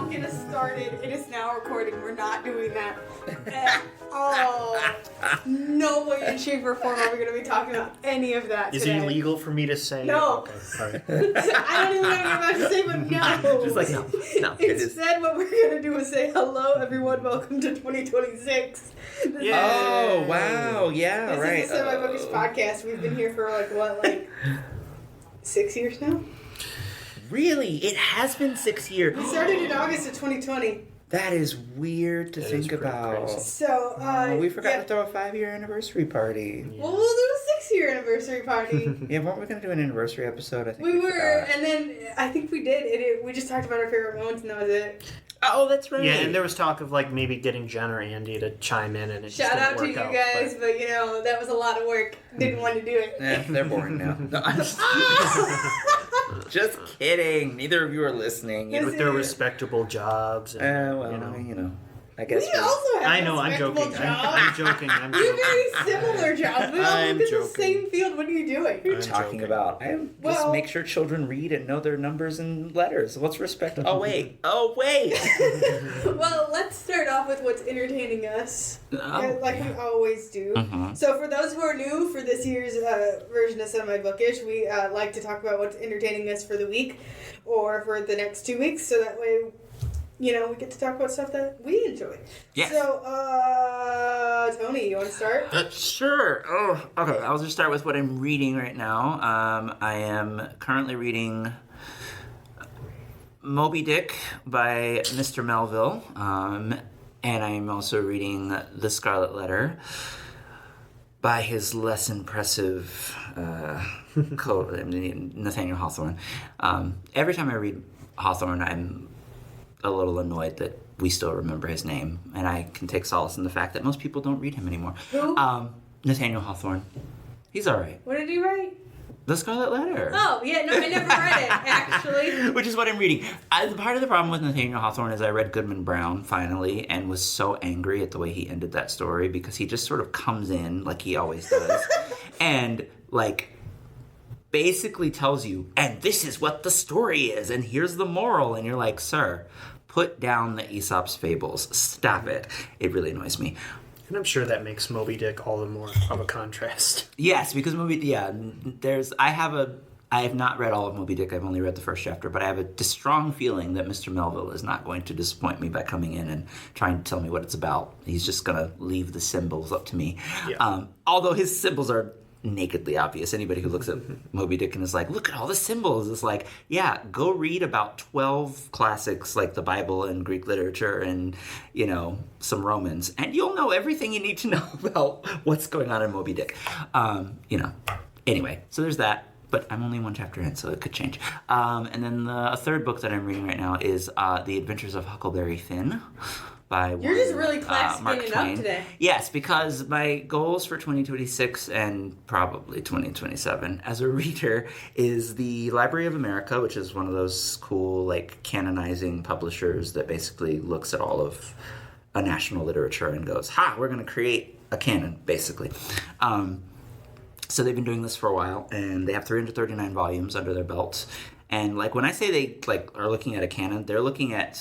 now get us started. It is now recording. We're not doing that at all. No way in shape or form are we going to be talking about any of that Is today. it illegal for me to say? No. Okay, all right. I don't even know what you're about to say, but no. Just like, no. Instead, what we're going to do is say, hello, everyone. Welcome to 2026. Oh, wow. Yeah, This right. is the Semi-Bookish podcast. We've been here for, 6 years now? Really? It has been 6 years. We started in August of 2020. That is weird to think about. crazy. So, We forgot to throw a 5-year anniversary party. Well, we'll do a 6-year anniversary party. Yeah, weren't we going to do an anniversary episode? I think We were, forgot. and then I think we did. We just talked about our favorite moments, and that was it. Oh, that's right. Yeah, and there was talk of maybe getting Jen or Andy to chime in, and it Shout just out didn't to work you out, guys, but that was a lot of work. Didn't want to do it. They're boring now. No, I'm just kidding. Neither of you are listening. but with their respectable jobs. And, I guess. We also have I know, I'm respectable joking. jobs. I'm joking. I'm We joking. have very similar jobs. We all I'm work in the joking. same field. What are you doing? What are you talking joking. about? Just Well- make sure children read and know their numbers and letters. What's respect? Oh, wait. Oh, wait. Well, let's start off with what's entertaining us, like we always do. Mhm. So, for those who are new for this year's version of Semi-Bookish, we like to talk about what's entertaining us for the week or for the next 2 weeks, so that way, we get to talk about stuff that we enjoy. Yes. So, Tony, you want to start? Sure. Oh, okay. I'll just start with what I'm reading right now. I am currently reading Moby Dick by Mr. Melville, and I'm also reading The Scarlet Letter by his less impressive Nathaniel Hawthorne. Every time I read Hawthorne, I'm a little annoyed that we still remember his name, and I can take solace in the fact that most people don't read him anymore. Who? Nathaniel Hawthorne. He's all right. What did he write? The Scarlet Letter. Oh, yeah, no, I never read it, actually. Which is what I'm reading. Part of the problem with Nathaniel Hawthorne is I read Goodman Brown finally and was so angry at the way he ended that story because he just sort of comes in like he always does and basically tells you, and this is what the story is, and here's the moral, and you're like, sir, put down the Aesop's fables. Stop it. It really annoys me. And I'm sure that makes Moby Dick all the more of a contrast. Yes, because I have not read all of Moby Dick. I've only read the first chapter, but I have a strong feeling that Mr. Melville is not going to disappoint me by coming in and trying to tell me what it's about. He's just going to leave the symbols up to me. Yeah. Although his symbols are nakedly obvious. Anybody who looks at Moby Dick and is like, look at all the symbols, is like, yeah, go read about 12 classics like the Bible and Greek literature and, some Romans, and you'll know everything you need to know about what's going on in Moby Dick. Anyway, so there's that. But I'm only one chapter in, so it could change. And then a third book that I'm reading right now is The Adventures of Huckleberry Finn by You're just really Mark classing it Twain. up today. Yes, because my goals for 2026 and probably 2027 as a reader is the Library of America, which is one of those cool, canonizing publishers that basically looks at all of a national literature and goes, we're going to create a canon, basically. So they've been doing this for a while, and they have 339 volumes under their belts. And when I say they are looking at a canon, they're looking at,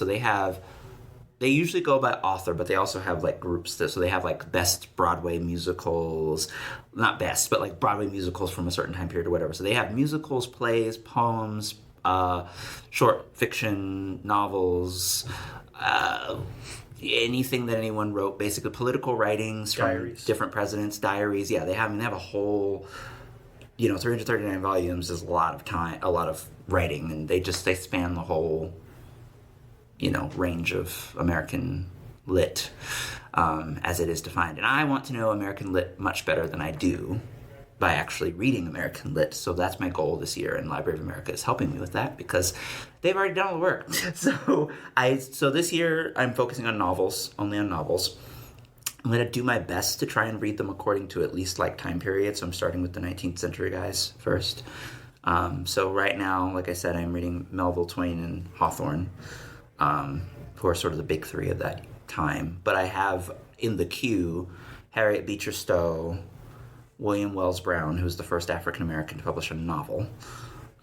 they usually go by author, but they also have groups so they have best Broadway musicals, not best, but Broadway musicals from a certain time period or whatever. So they have musicals, plays, poems, short fiction, novels, anything that anyone wrote, basically political writings from different presidents, diaries. Yeah, they have a whole, 339 volumes is a lot of time, a lot of writing, and they span the whole, range of American lit as it is defined. And I want to know American lit much better than I do by actually reading American lit. So that's my goal this year, and Library of America is helping me with that because they've already done all the work. So this year I'm focusing on novels, only on novels. I'm going to do my best to try and read them according to at least time period. So I'm starting with the 19th century guys first. So right now, like I said, I'm reading Melville, Twain, and Hawthorne, who are sort of the big three of that time. But I have in the queue Harriet Beecher Stowe, William Wells Brown, who's the first African-American to publish a novel,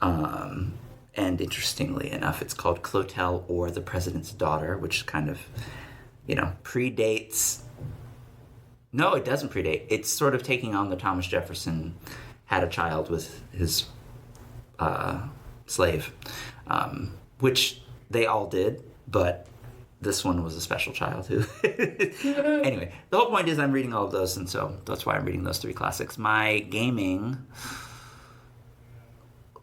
and And interestingly enough, it's called Clotel or the President's Daughter, which kind of, predates. No, it doesn't predate. It's sort of taking on the Thomas Jefferson had a child with his slave, which they all did, but this one was a special child who... Anyway, the whole point is I'm reading all of those, and so that's why I'm reading those 3 classics. My gaming...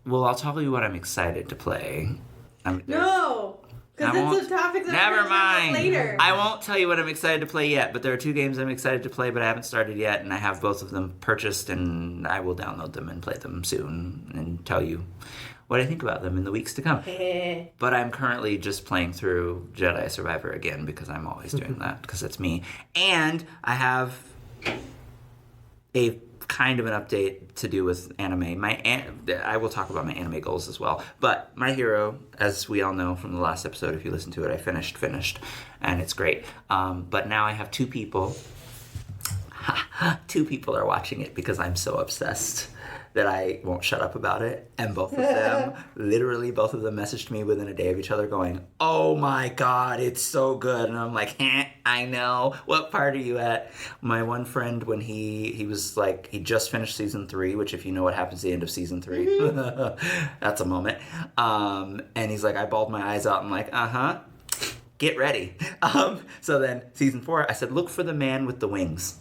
Well, I'll tell you what I'm excited to play. No! Because it's a topic that we're going to talk about later. I won't tell you what I'm excited to play yet, but there are 2 games I'm excited to play, but I haven't started yet, and I have both of them purchased, and I will download them and play them soon and tell you what I think about them in the weeks to come. But I'm currently just playing through Jedi Survivor again because I'm always doing that because it's me. And I have a kind of an update to do with anime. I will talk about my anime goals as well. But My Hero, as we all know from the last episode, if you listen to it, I finished, and it's great. But now I have 2 people. 2 people are watching it because I'm so obsessed that I won't shut up about it. And both of them, literally both of them messaged me within a day of each other going, "Oh my God, it's so good." And I'm like, I know. What part are you at? My one friend, when he was like, he just finished season 3, which if you know what happens at the end of season 3, that's a moment. And he's like, I bawled my eyes out. I'm like, get ready. So then season 4, I said, look for the man with the wings.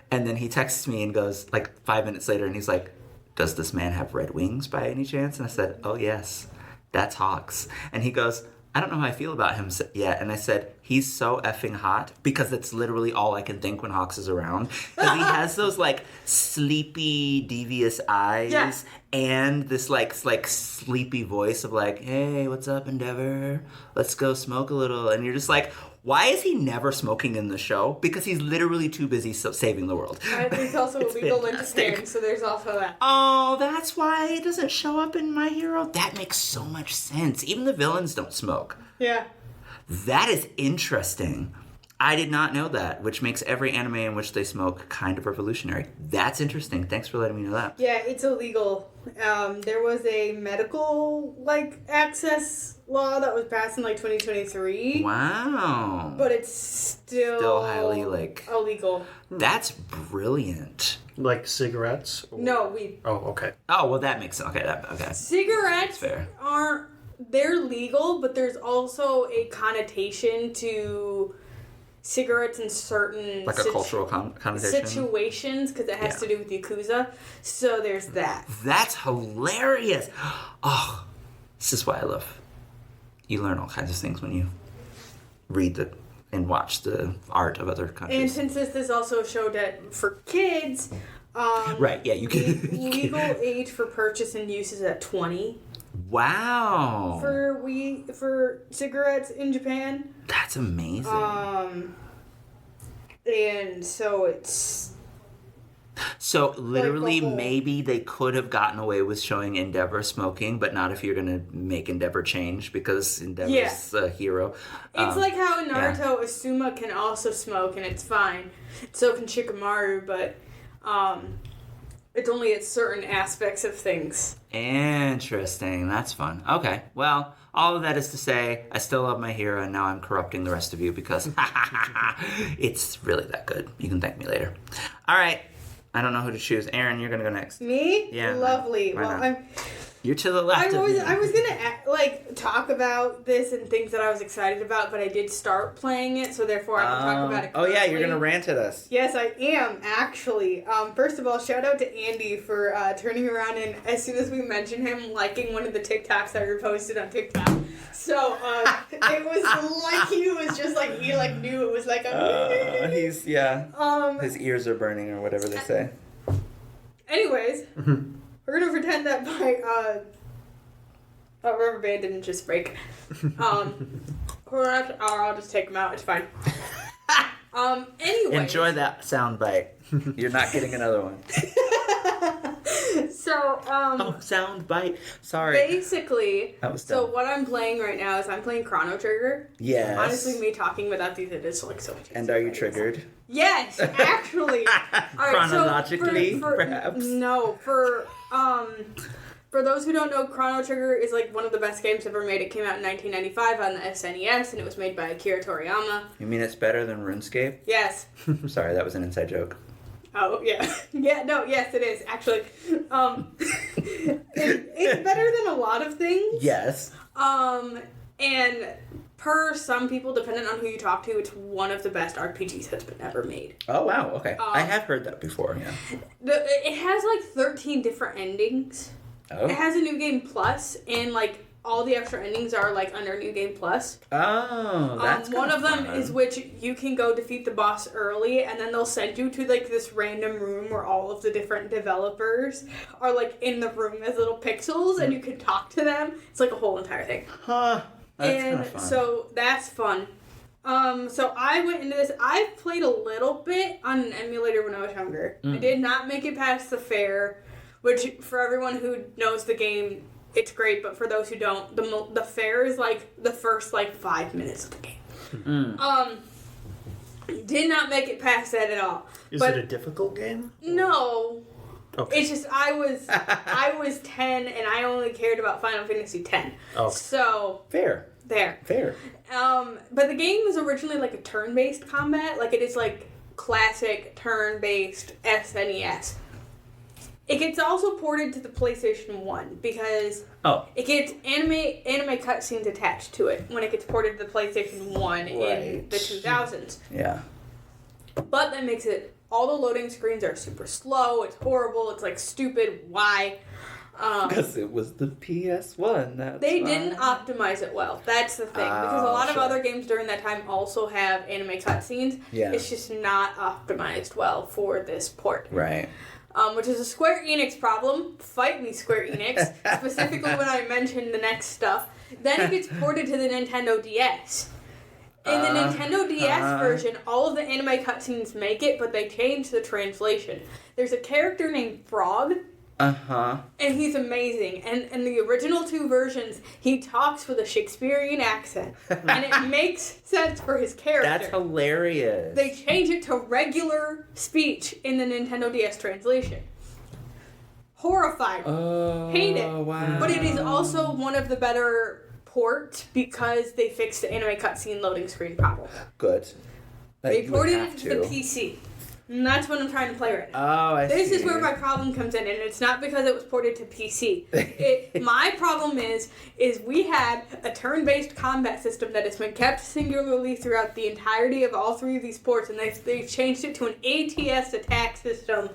And then he texts me and goes, like 5 minutes later, and he's like, does this man have red wings by any chance? And I said, oh yes, that's Hawks. And he goes, I don't know how I feel about him yet. And I said, he's so effing hot because it's literally all I can think when Hawks is around. Because he has those like sleepy, devious eyes and this like sleepy voice of like, hey, what's up, Endeavor? Let's go smoke a little. And you're just like, why is he never smoking in the show? Because he's literally too busy saving the world. And he's also illegal in Japan, so there's also that. Oh, that's why it doesn't show up in My Hero? That makes so much sense. Even the villains don't smoke. Yeah. That is interesting. I did not know that, which makes every anime in which they smoke kind of revolutionary. That's interesting. Thanks for letting me know that. Yeah, it's illegal. There was a medical, access law that was passed in, 2023. Wow. But it's still highly, illegal. That's brilliant. Like cigarettes? Or... No, weed. Oh, okay. Oh, well, that makes sense. Okay. Cigarettes fair. They're legal, but there's also a connotation to cigarettes in certain a cultural connotation situations because it has to do with Yakuza. So there's that. That's hilarious. Oh, this is why I love. You learn all kinds of things when you read and watch the art of other countries. And since this is also a show that for kids, right? Yeah, you can. Legal age for purchase and use is at 20. Wow. For cigarettes in Japan. That's amazing. And so it's... So literally maybe they could have gotten away with showing Endeavor smoking, but not if you're going to make Endeavor change because Endeavor's a hero. It's like how in Naruto, Asuma can also smoke and it's fine. So can Shikamaru, but it's only at certain aspects of things. Interesting. That's fun. Okay. Well, all of that is to say, I still love My Hero, and now I'm corrupting the rest of you because it's really that good. You can thank me later. All right. I don't know who to choose. Aaron, you're going to go next. Me? Yeah. Lovely. You're to the left of me. I was gonna talk about this and things that I was excited about, but I did start playing it, so therefore I can talk about it quickly. Oh yeah, you're gonna rant at us. Yes, I am actually. First of all, shout out to Andy for turning around and as soon as we mentioned him, liking one of the TikToks I reposted on TikTok. So it was like he was just like he knew it was like a. His ears are burning or whatever they say. Anyways. We're gonna pretend that my rubber band didn't just break. Or I'll just take them out. It's fine. Anyway. Enjoy that sound bite. You're not getting another one. So sound bite. Sorry. Basically, that was so dumb. what I'm playing right now is I'm playing Chrono Trigger. Yes. Honestly, me talking without these, it is so much. And are you triggered? Yes, actually. Chronologically, for perhaps. No, For those who don't know, Chrono Trigger is like one of the best games ever made. It came out in 1995 on the SNES, and it was made by Akira Toriyama. You mean it's better than RuneScape? Yes. Sorry, that was an inside joke. Oh, yeah. Yes, it is, actually. It's better than a lot of things. Yes. And per some people, depending on who you talk to, it's one of the best RPGs that's been ever made. Oh, wow, okay. I have heard that before, yeah. It has, like, 13 different endings. Oh. It has a New Game Plus, and, like, all the extra endings are, like, under New Game Plus. Oh, that's one of them fun. is which you can go defeat the boss early, and then they'll send you to, like, this random room where all of the different developers are, like, in the room as little pixels, and you can talk to them. It's, like, a whole entire thing. Huh. That's kind of fun. So that's fun. So I went into this. I played a little bit on an emulator when I was younger. I did not make it past the fair, which for everyone who knows the game, it's great. But for those who don't, the fair is like the first like 5 minutes of the game. Did not make it past that at all. Is it a difficult game? No. Okay. It's just I was 10 and I only cared about Final Fantasy X. Oh. So Fair. Fair. But the game was originally like a turn-based combat. Like it is like classic turn-based SNES. It gets also ported to the PlayStation 1 because it gets anime cutscenes attached to it when it gets ported to the PlayStation 1 in the 2000s. Yeah. But that makes it, all the loading screens are super slow, it's horrible, it's like stupid, why? Because it was the PS1. They didn't optimize it well. That's the thing. Because a lot of other games during that time also have anime cutscenes. Yeah. It's just not optimized well for this port. Right. Which is a Square Enix problem. Fight me, Square Enix. Specifically when I mention the next stuff. Then it gets ported to the Nintendo DS. In the Nintendo DS version, all of the anime cutscenes make it, but they change the translation. There's a character named Frog. And he's amazing. And in the original two versions, he talks with a Shakespearean accent. And it makes sense for his character. That's hilarious. They change it to regular speech in the Nintendo DS translation. Horrified. Hate it. Wow. But it is also one of the better ports because they fixed the anime cutscene loading screen problem. Good. They ported it to the PC. And that's what I'm trying to play right now. Oh, I see. This is where my problem comes in, and it's not because it was ported to PC. My problem is we had a turn-based combat system that has been kept singularly throughout the entirety of all three of these ports, and they've changed it to an ATS attack system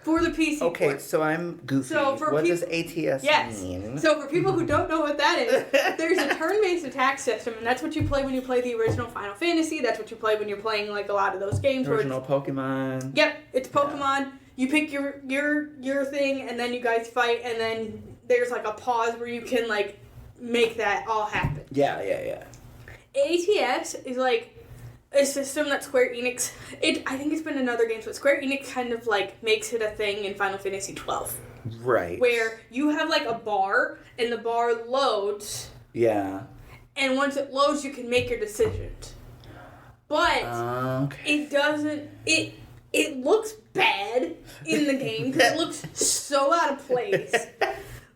for the PC Okay, port. so I'm goofy. So for what does ATS mean? So for people who don't know what that is, there's a turn-based attack system, and that's what you play when you play the original Final Fantasy. That's what you play when you're playing like a lot of those games. Original Pokemon. Yep, it's Pokemon. Yeah. You pick your thing, and then you guys fight, and then there's like a pause where you can like make that all happen. Yeah. ATS is like a system that Square Enix, I think it's been in other games, but Square Enix kind of like makes it a thing in Final Fantasy 12. Right. Where you have like a bar, and the bar loads. Yeah. And once it loads, you can make your decisions. But it doesn't, it looks bad in the game because it looks so out of place.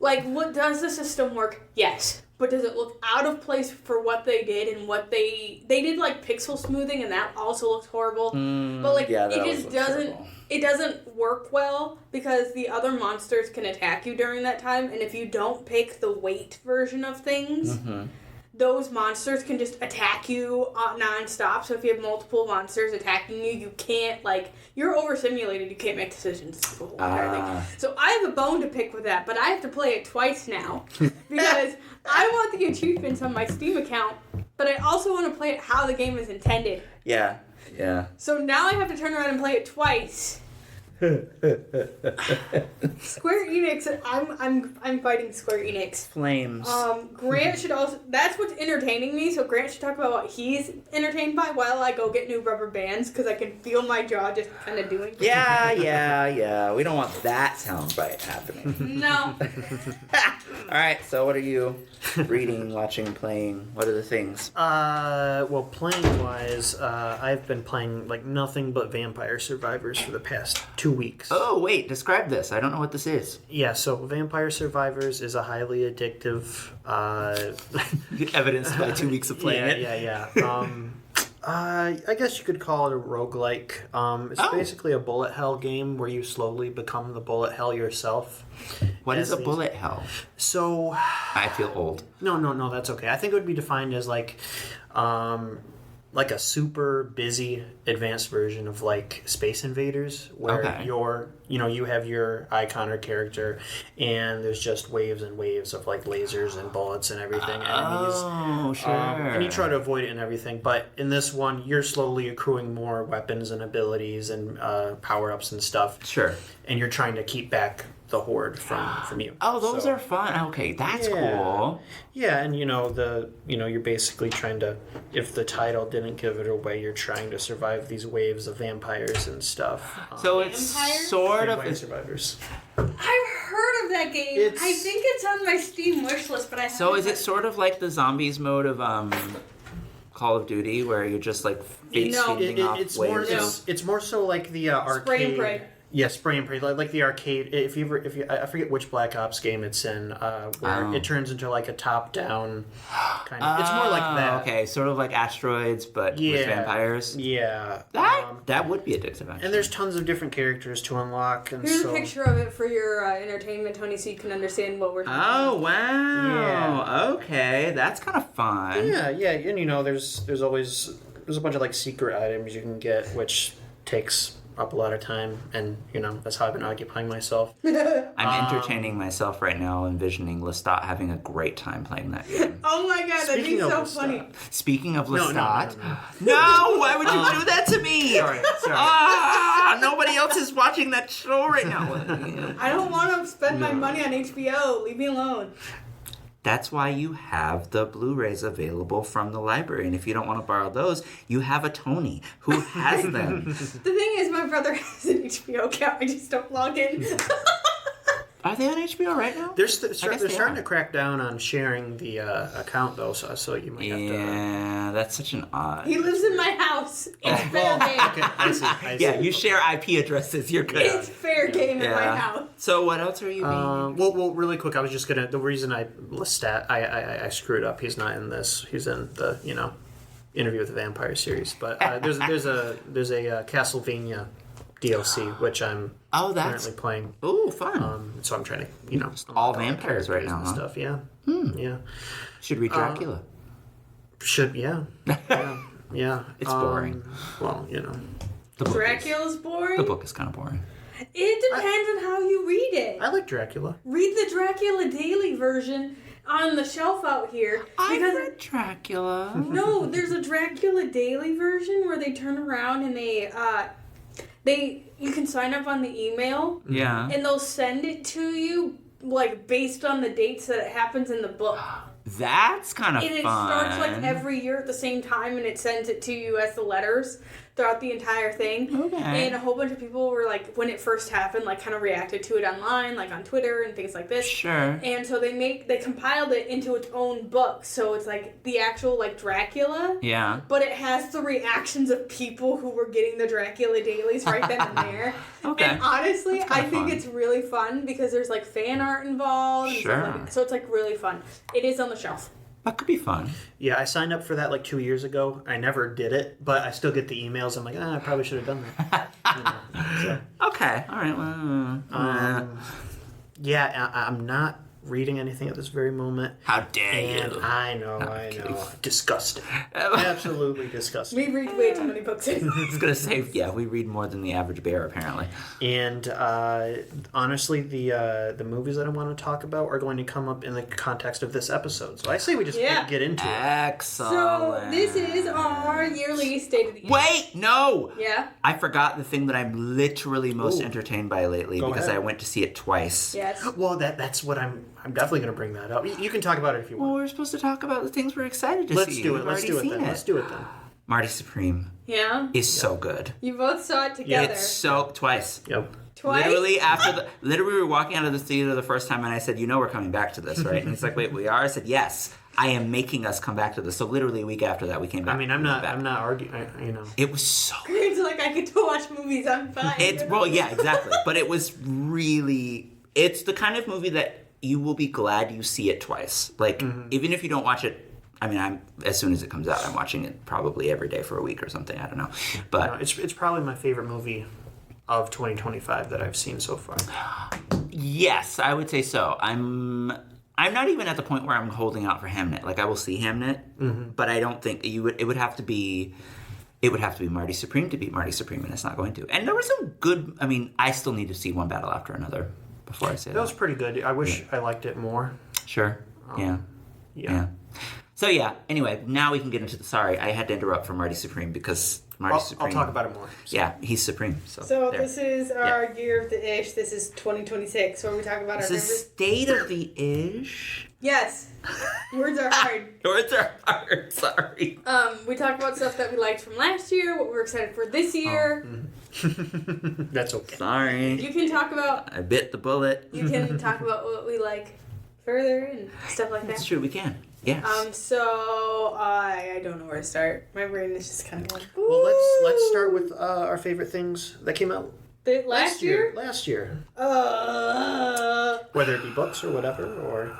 Like, does the system work? Yes. But does it look out of place for what they did and what they did like pixel smoothing, and that also looks horrible. But like it just doesn't horrible. It doesn't work well because the other monsters can attack you during that time, and if you don't pick the weight version of things, those monsters can just attack you non-stop. So if you have multiple monsters attacking you, you can't, like, you're overstimulated. You can't make decisions. It's the whole entire thing. So I have a bone to pick with that, but I have to play it twice now because I want the achievements on my Steam account, but I also want to play it how the game is intended. Yeah. So now I have to turn around and play it twice. Square Enix, I'm fighting Square Enix. Flames. Grant should also, that's what's entertaining me, so Grant should talk about what he's entertained by while I go get new rubber bands, because I can feel my jaw just kind of doing things. Yeah. We don't want that soundbite happening. No. Alright, so what are you reading, watching, playing? What are the things? Well, playing-wise, I've been playing, like, nothing but Vampire Survivors for the past 2 2 weeks. Oh, wait, describe this. I don't know what this is. Yeah, so Vampire Survivors is a highly addictive... Evidenced by 2 weeks of playing it. Yeah. I guess you could call it a roguelike. It's basically a bullet hell game where you slowly become the bullet hell yourself. What is a bullet hell? So... I feel old. No, that's okay. I think it would be defined as like a super busy advanced version of like Space Invaders, where you have your icon or character, and there's just waves and waves of like lasers and bullets and everything, enemies. Oh, sure. And you try to avoid it and everything, but in this one, you're slowly accruing more weapons and abilities and power-ups and stuff. Sure. And you're trying to keep back the horde from you. Oh, those are fun. Okay, that's cool. Yeah, and you're basically trying to, if the title didn't give it away, you're trying to survive these waves of vampires and stuff. So it's sort of Vampire Survivors. I've heard of that game. I think it's on my Steam wish list, but I haven't. So is it sort of like the zombies mode of Call of Duty, where you're just like feeding off waves? It's more so like the arcade. Spray and pray. Yeah, spray and pray, like the arcade. If you I forget which Black Ops game it's in, where it turns into like a top-down kind of. It's more like that. Okay, sort of like Asteroids, but with vampires. Yeah, that would be addictive. Actually. And there's tons of different characters to unlock. And Here's a picture of it for your entertainment, Tony, so you can understand what we're talking about. Oh wow! Yeah. Okay, that's kind of fun. Yeah, and there's always a bunch of like secret items you can get, which takes up a lot of time, and that's how I've been occupying myself. I'm entertaining myself right now, envisioning Lestat having a great time playing that game. Oh my god, that'd be so funny. Speaking of Lestat, no, why would you do that to me? Sorry. Nobody else is watching that show right now. I don't want to spend my money on HBO. Leave me alone. That's why you have the Blu-rays available from the library. And if you don't want to borrow those, you have a Tony who has them. The thing is, my brother has an HBO account. I just don't log in. Are they on HBO right now? They're starting to crack down on sharing the account, though, so you might have to... Yeah, that's such an odd... He lives in my house. It's fair game. Okay, I see. Yeah, you share IP addresses. You're good. It's fair game in my house. So what else are you being... Well, really quick, I was just going to... The reason I screwed up, he's not in this. He's in the, Interview with the Vampire series. But there's a Castlevania DLC, which I'm currently playing. Ooh, fun. So I'm trying to, all vampires right now, and huh? stuff, yeah. Yeah. Should read Dracula. Yeah. It's boring. Well, Dracula's boring? The book is kind of boring. It depends on how you read it. I like Dracula. Read the Dracula Daily version on the shelf out here. I read Dracula. No, there's a Dracula Daily version where they turn around and you can sign up on the email. Yeah. And they'll send it to you like based on the dates that it happens in the book. That's kind of fun. And it starts like every year at the same time, and it sends it to you as the letters throughout the entire thing. Okay. And a whole bunch of people were like, when it first happened, like kind of reacted to it online, like on Twitter and things like this. Sure. And so they compiled it into its own book. So it's like the actual like Dracula. Yeah. But it has the reactions of people who were getting the Dracula dailies right then and there. Okay. And honestly, I think it's really fun because there's like fan art involved. Sure. And stuff like, so it's like really fun. It is on the shelf. That could be fun. Yeah, I signed up for that like 2 years ago. I never did it, but I still get the emails. I'm like, I probably should have done that. Okay. All right. Well, yeah, I'm not reading anything at this very moment. How dare you? I know. Disgusting. Absolutely disgusting. We read way too many books. I was going to say, yeah, we read more than the average bear, apparently. And honestly, the movies that I want to talk about are going to come up in the context of this episode. So I say we just get into it. Excellent. So this is our yearly State of the Union. Wait, no! Yeah? I forgot the thing that I'm literally most entertained by lately because ahead. I went to see it twice. Yes. Well, that's what I'm definitely going to bring that up. You can talk about it if you want. Well, we're supposed to talk about the things we're excited to Let's see. do it. Let's do it then. Marty Supreme Yeah? is so good. You both saw it together. It's so... Twice. Yep. Twice? Literally we were walking out of the theater the first time and I said, we're coming back to this, right? And he's like, wait, we are? I said, yes. I am making us come back to this. So literally a week after that, we came back. I mean, I'm not arguing. It was so. It's like I get to watch movies. I'm fine. Exactly. But it was really. It's the kind of movie that you will be glad you see it twice. Like even if you don't watch it. I mean, as soon as it comes out, I'm watching it probably every day for a week or something. I don't know, but it's probably my favorite movie of 2025 that I've seen so far. Yes, I would say so. I'm not even at the point where I'm holding out for Hamnet. Like I will see Hamnet, but I don't think it would have to be Marty Supreme to beat Marty Supreme, and it's not going to. And there were some good. I mean, I still need to see One Battle After Another before I say that. That was pretty good. I wish I liked it more. Sure. Yeah. So anyway, now we can get into the... Sorry, I had to interrupt for Marty Supreme because Supreme... I'll talk about it more. So. Yeah, he's Supreme. So this is our year of the ish. This is 2026, where we talk about our favorite... state of the ish? Yes. Words are hard. Words are hard, sorry. We talk about stuff that we liked from last year, what we're excited for this year. That's okay. Sorry. You can talk about... I bit the bullet. You can talk about what we like further and stuff like that. That's true, we can. Yes. So I don't know where to start. My brain is just kind of like. Ooh. Well, let's start with our favorite things that came out last year. Last year. Whether it be books or whatever, or.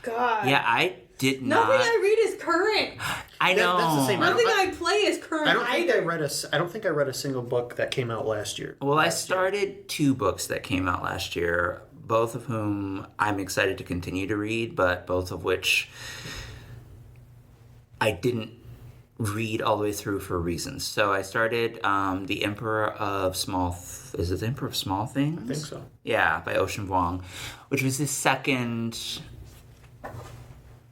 God. Yeah, I did not. Nothing I read is current. I know. That's the same. Nothing I play is current. I don't think I read a single book that came out last year. Well, I started 2 books that came out last year. Both of whom I'm excited to continue to read, but both of which I didn't read all the way through for reasons. So I started The Emperor of Small... Is it The Emperor of Small Things? I think so. Yeah, by Ocean Vuong, which was his second...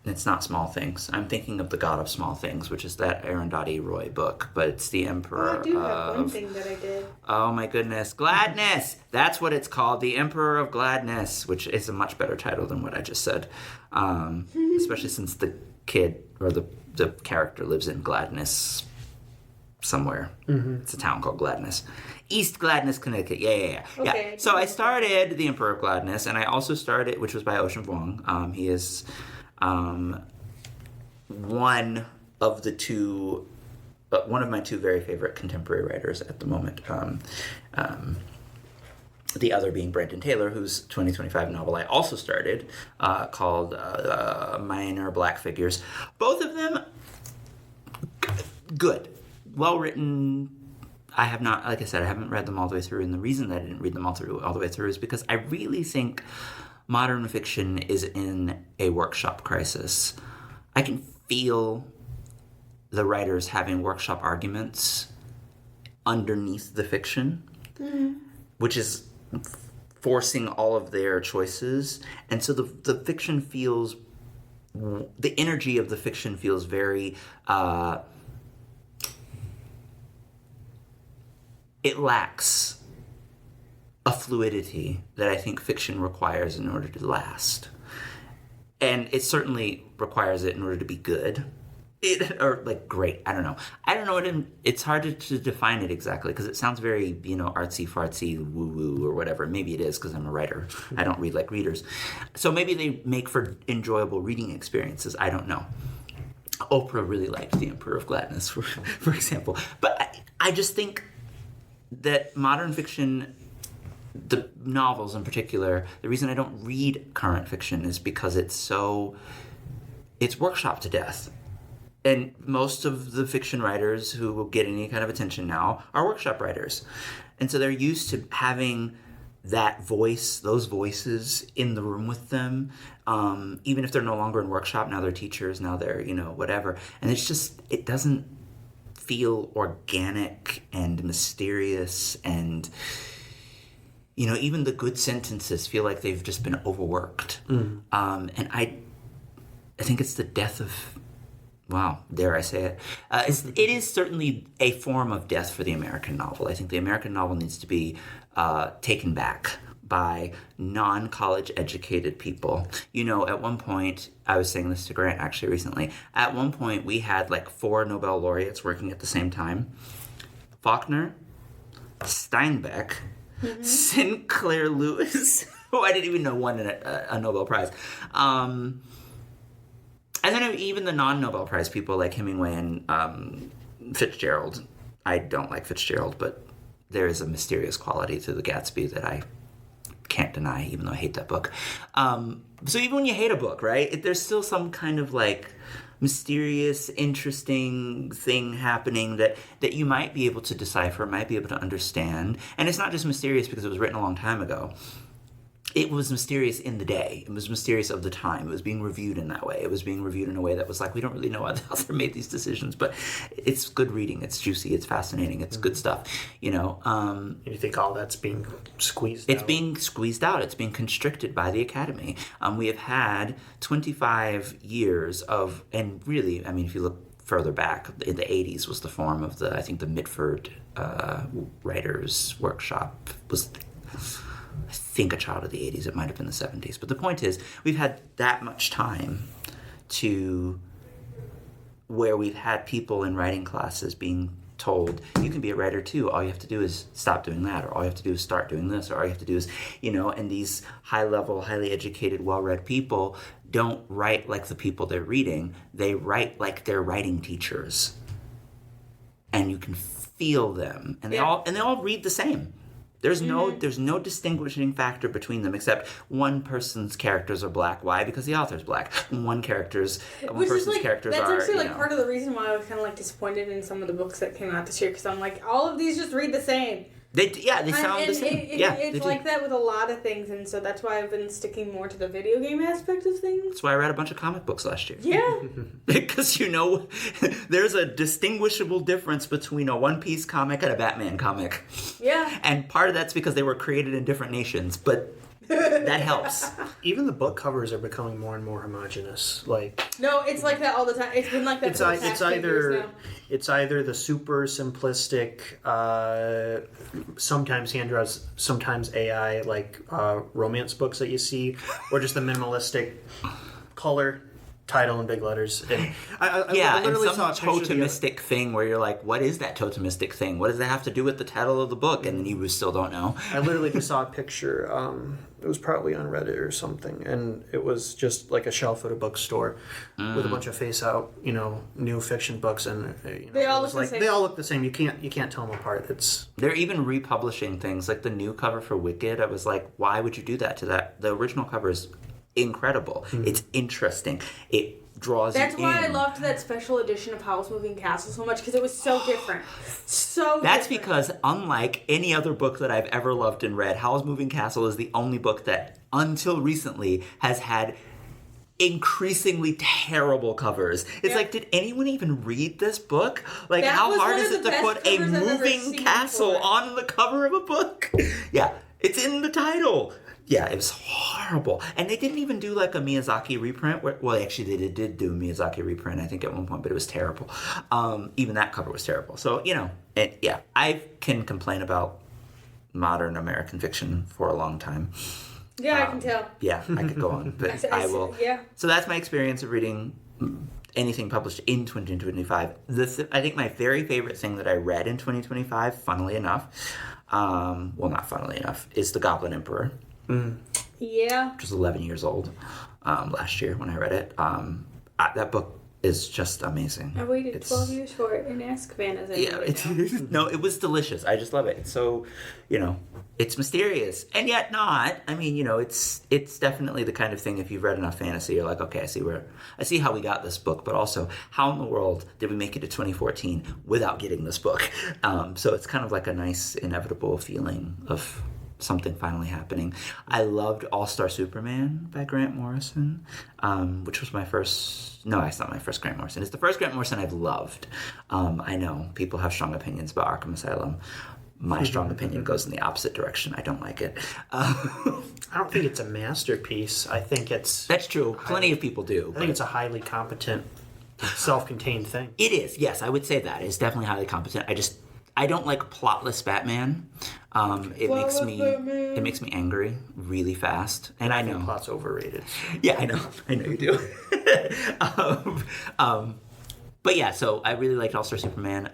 It's not Small Things. I'm thinking of The God of Small Things, which is that Arundhati Roy book, but it's The Emperor I do have one thing that I did. Oh my goodness. Gladness! That's what it's called. The Emperor of Gladness, which is a much better title than what I just said. Especially since the kid, or the character lives in Gladness somewhere. It's a town called Gladness. East Gladness, Connecticut. Yeah. Okay. So I started The Emperor of Gladness, and I also started, which was by Ocean Vuong. He is... one of my 2 very favorite contemporary writers at the moment. The other being Brenton Taylor, whose 2025 novel I also started, called Minor Black Figures. Both of them good, well written. I have not, like I said, I haven't read them all the way through, and the reason that I didn't read them all the way through is because I really think modern fiction is in a workshop crisis. I can feel the writers having workshop arguments underneath the fiction, which is forcing all of their choices. And so the fiction feels, the energy of the fiction feels very, it lacks a fluidity that I think fiction requires in order to last. And it certainly requires it in order to be good. Or like great. I don't know it's hard to define it exactly because it sounds very, artsy fartsy woo woo or whatever. Maybe it is because I'm a writer. I don't read like readers. So maybe they make for enjoyable reading experiences. I don't know. Oprah really liked The Emperor of Gladness, for example. But I just think that modern fiction, the novels in particular, the reason I don't read current fiction is because it's workshopped to death. And most of the fiction writers who will get any kind of attention now are workshop writers. And so they're used to having that voice, those voices in the room with them. Even if they're no longer in workshop, now they're teachers, now they're, whatever. And it doesn't feel organic and mysterious and, even the good sentences feel like they've just been overworked. And I think it's the death of... Wow, dare I say it? It is certainly a form of death for the American novel. I think the American novel needs to be taken back by non-college educated people. At one point, I was saying this to Grant actually recently, at one point we had like 4 Nobel laureates working at the same time. Faulkner, Steinbeck, Sinclair Lewis, who I didn't even know won a Nobel Prize, And then even the non-Nobel Prize people like Hemingway and Fitzgerald. I don't like Fitzgerald, but there is a mysterious quality to The Gatsby that I can't deny, even though I hate that book. So even when you hate a book, right, there's still some kind of like mysterious, interesting thing happening that you might be able to decipher, might be able to understand. And it's not just mysterious because it was written a long time ago. It was mysterious in the day. It was mysterious of the time. It was being reviewed in that way. It was being reviewed in a way that was like, we don't really know how the author made these decisions, but it's good reading. It's juicy. It's fascinating. It's good stuff. You know. You think all that's being squeezed out? It's being squeezed out. It's being constricted by the Academy. We have had 25 years of, and really, I mean, if you look further back, in the 80s was the form of I think the Mitford Writers Workshop was, I think, a child of the 80s. It might have been the 70s. But the point is, we've had that much time to where we've had people in writing classes being told, you can be a writer too. All you have to do is stop doing that, or all you have to do is start doing this, or all you have to do is, you know, and these high-level, highly educated, well-read people don't write like the people they're reading. They write like they're writing teachers. And you can feel them. And they all read the same. There's no distinguishing factor between them except one person's characters are black. Why? Because the author's black. One person's characters that's are. That's actually part of the reason why I was kind of like disappointed in some of the books that came out this year, because I'm like, all of these just read the same. They sound the same. It's like that with a lot of things, and so that's why I've been sticking more to the video game aspect of things. That's why I read a bunch of comic books last year. Yeah. Because, you know, there's a distinguishable difference between a One Piece comic and a Batman comic. Yeah. And part of that's because they were created in different nations, but that helps. Even the book covers are becoming more and more homogenous. Like, no, it's like that all the time. It's been like that for the past 10 years now. It's either the super simplistic, sometimes hand drawn, sometimes AI, like romance books that you see, or just the minimalistic color title in big letters. And I literally and some saw a totemistic thing where you're like, what is that totemistic thing? What does that have to do with the title of the book? And then you still don't know. I literally just saw a picture. It was probably on Reddit or something, and it was just like a shelf at a bookstore with a bunch of face-out, you know, new fiction books, and they all look the same. They all look the same. You can't tell them apart. They're even republishing things like the new cover for Wicked. I was like, why would you do that to that? The original cover is incredible. Mm-hmm. It's interesting. It draws That's you why in. I loved that special edition of Howl's Moving Castle so much, because it was so different. That's because, unlike any other book that I've ever loved and read, Howl's Moving Castle is the only book that, until recently, has had increasingly terrible covers. It's like, did anyone even read this book? Like, how hard is it to put a moving castle on the cover of a book? Yeah, it's in the title. Yeah, it was horrible. And they didn't even do like a Miyazaki reprint. Actually, they did do a Miyazaki reprint, I think, at one point, but it was terrible. Even that cover was terrible. So, you know, I can complain about modern American fiction for a long time. Yeah, I can tell. Yeah, I could go on, but I will. Yeah. So that's my experience of reading anything published in 2025. I think my very favorite thing that I read in 2025, funnily enough, not funnily enough, is The Goblin Emperor. Mm. Yeah. Which was 11 years old last year when I read it. That book is just amazing. I waited 12 years for it in Azkaban as I No, it was delicious. I just love it. It's so, you know, it's mysterious and yet not. I mean, you know, it's definitely the kind of thing, if you've read enough fantasy, you're like, okay, I see how we got this book, but also how in the world did we make it to 2014 without getting this book? So it's kind of like a nice inevitable feeling of something finally happening. I loved All-Star Superman by Grant Morrison, which was my first... No, it's not my first Grant Morrison. It's the first Grant Morrison I've loved. I know people have strong opinions about Arkham Asylum. My strong opinion goes in the opposite direction. I don't like it. I don't think it's a masterpiece. I think it's... That's true. Plenty of people do. I think it's a highly competent, self-contained thing. It is. Yes, I would say that. It's definitely highly competent. I don't like plotless Batman. It makes me angry really fast, and I know plot's overrated. Yeah, I know you do. But yeah, so I really liked All-Star Superman.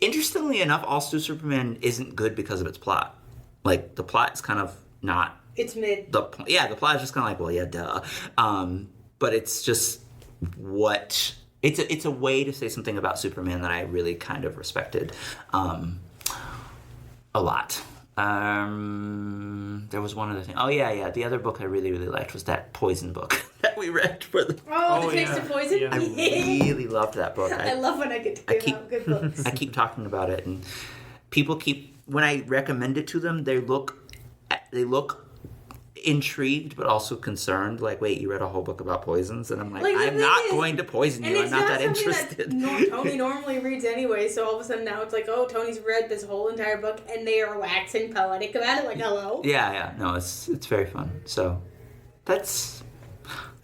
Interestingly enough, All-Star Superman isn't good because of its plot. Like, the plot is kind of not. It's mid. The plot is just kind of like, well, yeah, duh. But it's just what it's a way to say something about Superman that I really kind of respected a lot. There was one other thing. Oh yeah. The other book I really liked was that Poison book that we read for the. The Taste of Poison. Yeah. I really loved that book. I love when I get to give out good books. I keep talking about it, and people when I recommend it to them, they look intrigued but also concerned. Like, wait, you read a whole book about poisons? And I'm like I'm not going to poison you. I'm not that interested. Tony normally reads anyway, so all of a sudden now it's like, oh, Tony's read this whole entire book, and they are waxing poetic about it. Like, hello. Yeah. No, it's very fun. So that's.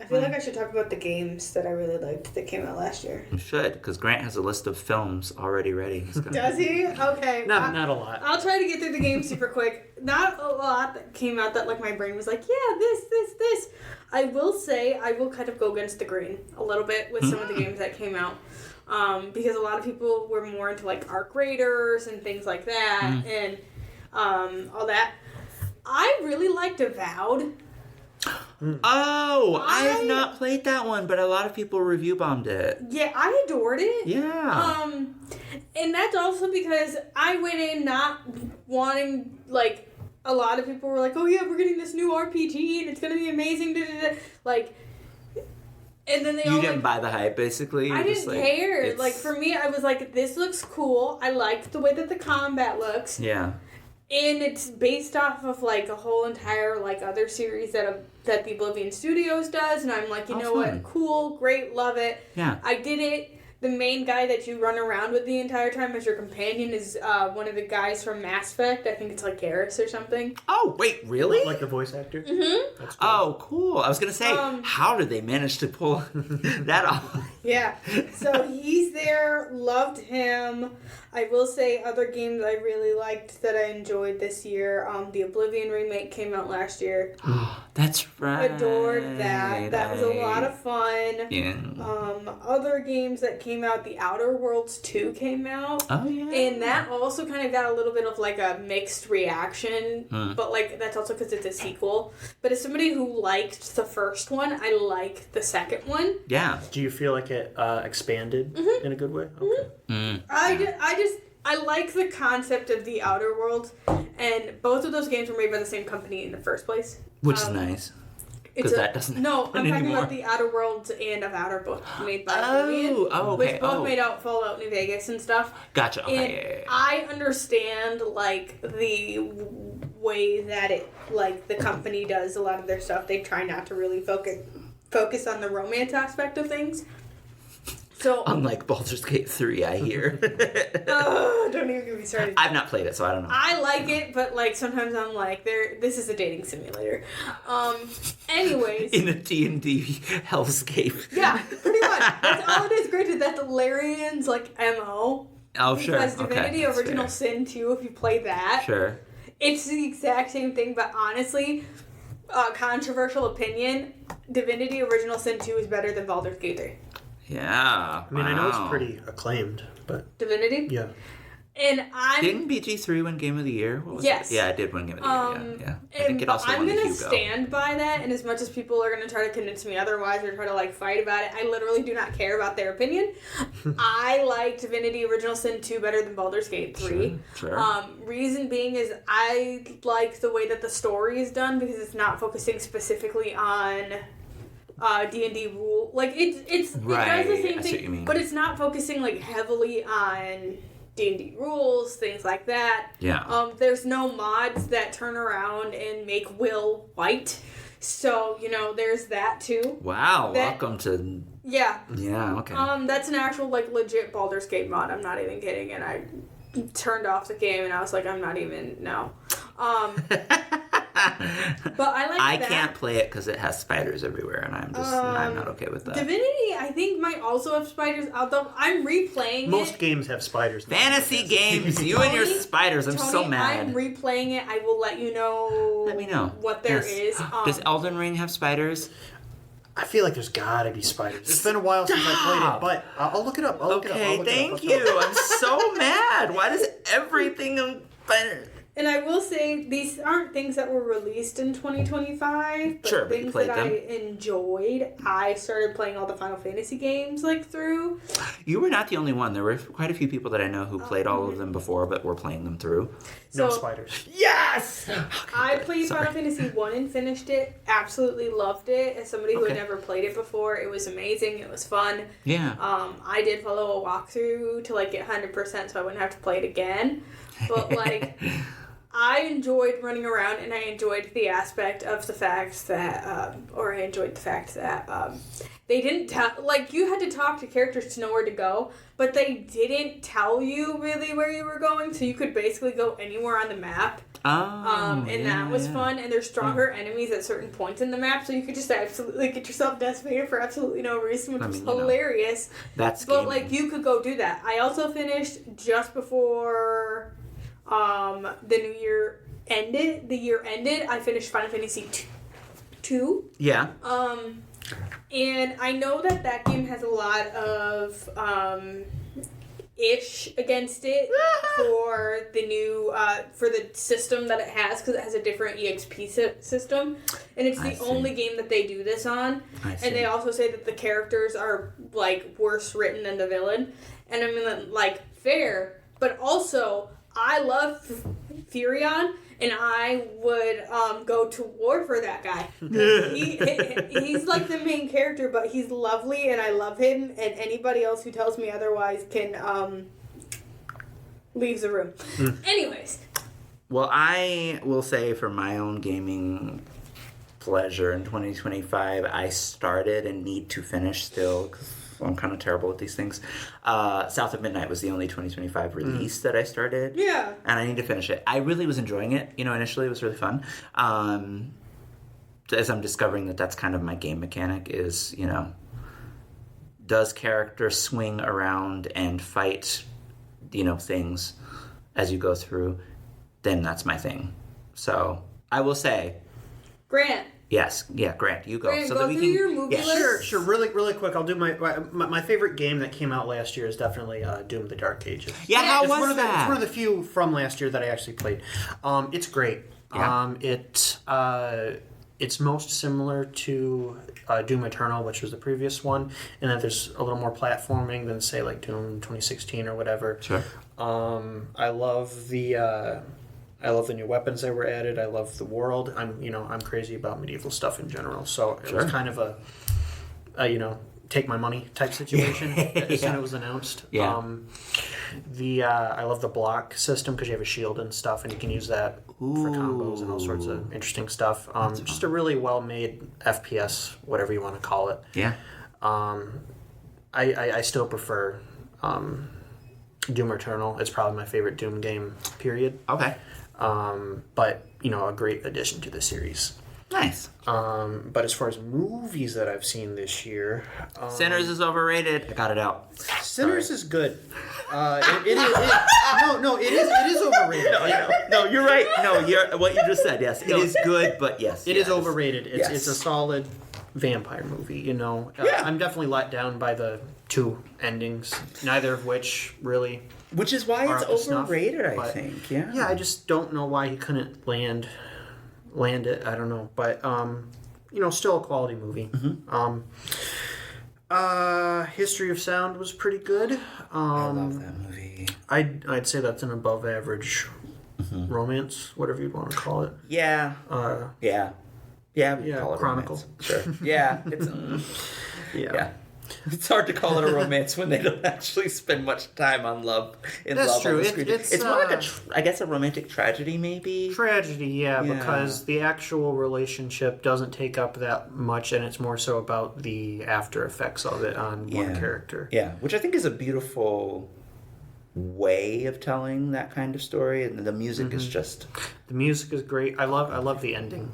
I feel like I should talk about the games that I really liked that came out last year. You should, because Grant has a list of films already ready. Does he? Okay. Not a lot. I'll try to get through the game super quick. Not a lot that came out that like my brain was like, yeah, this. I will say I will kind of go against the grain a little bit with some of the games that came out. Because a lot of people were more into like Arc Raiders and things like that and all that. I really liked Avowed. Oh, I have not played that one, but a lot of people review bombed it. Yeah, I adored it. Yeah. And that's also because I went in not wanting, like, a lot of people were like, oh yeah, we're getting this new RPG and it's gonna be amazing, like, and then you didn't buy the hype, basically. I didn't care. Like, for me, I was like, this looks cool. I liked the way that the combat looks. Yeah. And it's based off of, like, a whole entire, like, other series that the Oblivion Studios does. And I'm like, you know what? Cool, great, love it. Yeah. I did it. The main guy that you run around with the entire time as your companion is one of the guys from Mass Effect. I think it's, like, Garrus or something. Oh, wait, really? Like the voice actor? Mm-hmm. That's cool. Oh, cool. I was going to say, how did they manage to pull that off? Yeah. So he's there. Loved him. I will say other games I really liked that I enjoyed this year. The Oblivion remake came out last year. That's right. Adored that. That was a lot of fun. Yeah. Other games that came out, The Outer Worlds 2 came out. Oh, yeah. And that also kind of got a little bit of like a mixed reaction. But like that's also because it's a sequel. But as somebody who liked the first one, I like the second one. Yeah. Do you feel like it expanded in a good way? Okay. I like the concept of The Outer Worlds, and both of those games were made by the same company in the first place. Which is nice. Because that doesn't No, I'm anymore. talking about The Outer Worlds and Of Outer, both made by Oblivion. Okay. Which both made out Fallout New Vegas and stuff. Gotcha. Okay. And Yeah. I understand, like, the way that it, like, the company does a lot of their stuff. They try not to really focus on the romance aspect of things. So, unlike Baldur's Gate 3, I hear. don't even get me started. I've not played it, so I don't know. I like it, but like sometimes I'm like, this is a dating simulator. Anyways. In a D&D hellscape. Yeah, pretty much. That's all it is. Granted, that's Larian's like MO. Oh, sure. Because Divinity Original Sin 2, if you play that. Sure. It's the exact same thing, but honestly, controversial opinion, Divinity Original Sin 2 is better than Baldur's Gate 3. Yeah. I mean, I know it's pretty acclaimed, but... Divinity? Yeah. And Didn't BG3 win Game of the Year? What was yes. it? Yeah, it did win Game of the Year, yeah. I think it also I'm won the going Hugo. to stand by that, and as much as people are going to try to convince me otherwise or try to, like, fight about it, I literally do not care about their opinion. I like Divinity Original Sin 2 better than Baldur's Gate 3. Sure. Reason being is I like the way that the story is done because it's not focusing specifically on... D&D rule, like it does the same thing, but it's not focusing like heavily on D&D rules, things like that. Yeah. There's no mods that turn around and make Will white, so there's that too. Wow, welcome to. Yeah. Yeah. Okay. That's an actual like legit Baldur's Gate mod. I'm not even kidding, and I turned off the game and I was like, I'm not even no. But I like I can't play it because it has spiders everywhere, and I'm not okay with that. Divinity, I think, might also have spiders, although I'm replaying it. Most games have spiders. Fantasy games, you and your spiders, I'm so mad. I'm replaying it. I will let you know. Let me know what there is. Does Elden Ring have spiders? I feel like there's gotta be spiders. It's been a while since I played it, but I'll look it up. Okay, thank you. I'm so mad. Why does everything on spiders? And I will say, these aren't things that were released in 2025, but sure, things that I enjoyed. I started playing all the Final Fantasy games, through. You were not the only one. There were quite a few people that I know who played all of them before, but were playing them through. No spiders. Yes! I played Final Fantasy 1 and finished it. Absolutely loved it. As somebody who had never played it before, it was amazing. It was fun. Yeah. I did follow a walkthrough to, get 100% so I wouldn't have to play it again. But, I enjoyed running around, and I enjoyed the aspect of the fact that, they didn't tell, you had to talk to characters to know where to go, but they didn't tell you really where you were going, so you could basically go anywhere on the map. That was fun, and there's stronger enemies at certain points in the map, so you could just absolutely get yourself decimated for absolutely no reason, which was hilarious. That's But, you could go do that. I also finished just before... the year ended, I finished Final Fantasy 2. Yeah. And I know that game has a lot of, ish against it for the new, for the system that it has, because it has a different EXP system. And it's the only game that they do this on. And they also say that the characters are, worse written than the villain. And I mean, fair, but also... I love Furion, and I would go to war for that guy. He's the main character, but he's lovely, and I love him, and anybody else who tells me otherwise can leave the room. Anyways. Well, I will say for my own gaming pleasure in 2025, I started and need to finish still, because I'm kind of terrible at these things. South of Midnight was the only 2025 release that I started. Yeah. And I need to finish it. I really was enjoying it. Initially it was really fun. As I'm discovering that's kind of my game mechanic is, does character swing around and fight, things as you go through, then that's my thing. So I will say... Grant. Yes, yeah, Grant, you go. Grant, so go that we through your movie list. Sure. Really quick. I'll do my favorite game that came out last year is definitely Doom: The Dark Ages. Yeah, how was that? It's one of the few from last year that I actually played. It's great. Yeah. It's most similar to Doom Eternal, which was the previous one, and that there's a little more platforming than say Doom 2016 or whatever. Sure. I love the new weapons that were added. I love the world. I'm crazy about medieval stuff in general. So it was kind of a take my money type situation as soon as it was announced. Yeah. I love the block system because you have a shield and stuff, and you can use that for combos and all sorts of interesting stuff. Just a really well made FPS, whatever you want to call it. Yeah. I still prefer Doom Eternal. It's probably my favorite Doom game. Period. Okay. But a great addition to the series. Nice. But as far as movies that I've seen this year, Sinners is overrated. I got it out. Sinners is good. It is overrated. No, you're right. No, what you just said. Yes, it is good, but yes, it is overrated. It's a solid vampire movie. Yeah. I'm definitely let down by the two endings, neither of which really. Which is why it's overrated, I think. Yeah. Yeah, I just don't know why he couldn't land it. I don't know, but still a quality movie. Mm-hmm. History of Sound was pretty good. I love that movie. I'd say that's an above average romance, whatever you'd want to call it. Yeah. Yeah. Call it chronicle. Sure. Yeah. It's yeah. It's hard to call it a romance when they don't actually spend much time on love. That's true. It's more like I guess a romantic tragedy, maybe. Tragedy, yeah, because the actual relationship doesn't take up that much, and it's more so about the after effects of it on one character. Yeah, which I think is a beautiful way of telling that kind of story, and the music is just. The music is great. I love the ending.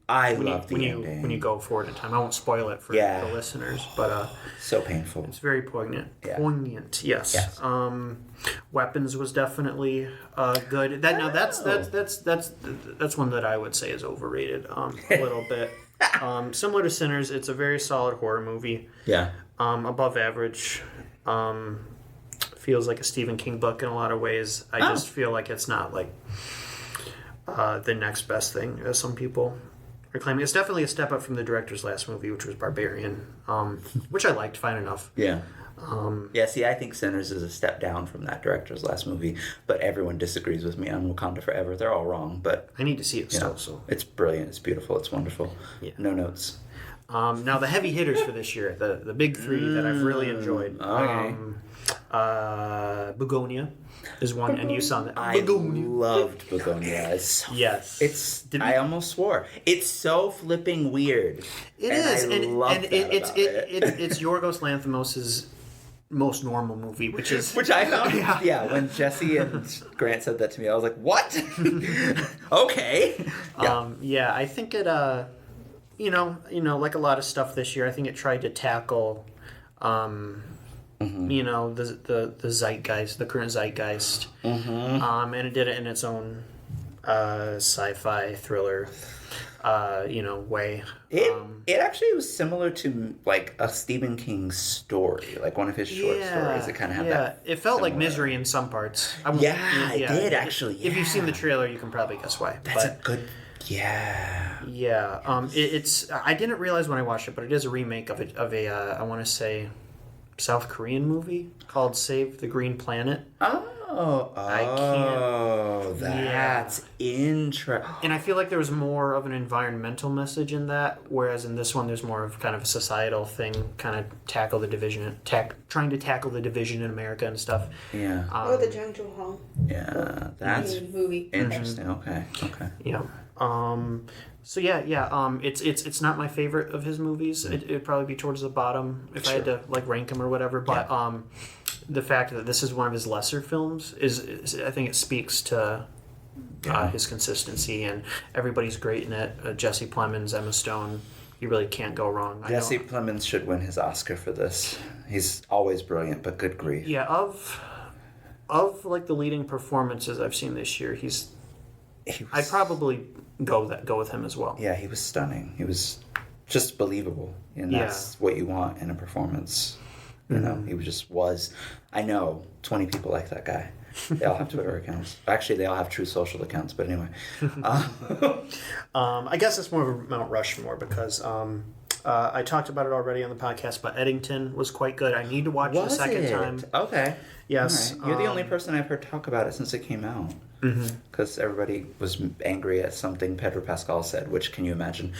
I love the ending. When you go forward in time. I won't spoil it for the listeners, but so painful. It's very poignant. Yeah. Poignant, yes. Weapons was definitely good. That's one that I would say is overrated a little bit. Similar to Sinners, it's a very solid horror movie. Yeah. Above average. Feels like a Stephen King book in a lot of ways. I just feel like it's not the next best thing, as some people are claiming. It's definitely a step up from the director's last movie, which was Barbarian, which I liked fine enough. Yeah. See, I think Sinners is a step down from that director's last movie, but everyone disagrees with me on Wakanda Forever. They're all wrong, but I need to see it still. So it's brilliant, it's beautiful, it's wonderful. Yeah. No notes. Now the heavy hitters for this year, the big three that I've really enjoyed. Okay. Begonia is one, and you saw that. I loved Begonia. Yes. I almost swore. It's so flipping weird. It is, and it's Yorgos Lanthimos' most normal movie, which I found. Yeah, when Jesse and Grant said that to me, I was like, "What?" Okay. Yeah. I think it. Like a lot of stuff this year, I think it tried to tackle. The zeitgeist, the current zeitgeist, and it did it in its own sci-fi thriller, way. It actually was similar to like a Stephen King story, like one of his short stories. It kind of had that. It felt like Misery in some parts. It did actually. If you've seen the trailer, you can probably guess why. That's a good. Yeah. Yeah. It's. I didn't realize when I watched it, but it is a remake of a I want to say, South Korean movie called Save the Green Planet. That's interesting. And I feel like there was more of an environmental message in that, whereas in this one there's more of kind of a societal thing, kind of trying to tackle the division in America and stuff. Yeah. The Jung Joon-ho. Yeah, that's movie. Interesting. Okay. Yeah. It's not my favorite of his movies. It'd probably be towards the bottom if I had to rank him or whatever. But the fact that this is one of his lesser films is I think it speaks to his consistency, and everybody's great in it. Jesse Plemons, Emma Stone. You really can't go wrong. Jesse Plemons should win his Oscar for this. He's always brilliant, but good grief. Yeah, of the leading performances I've seen this year, I'd probably go with him as well. Yeah, he was stunning. He was just believable, and that's what you want in a performance. He was. I know 20 people like that guy. They all have Twitter accounts. Actually, they all have True Social accounts. But anyway, I guess it's more of a Mount Rushmore because I talked about it already on the podcast. But Eddington was quite good. I need to watch it a second time. Okay. Yes. Right. You're the only person I've heard talk about it since it came out. Because everybody was angry at something Pedro Pascal said, which can you imagine?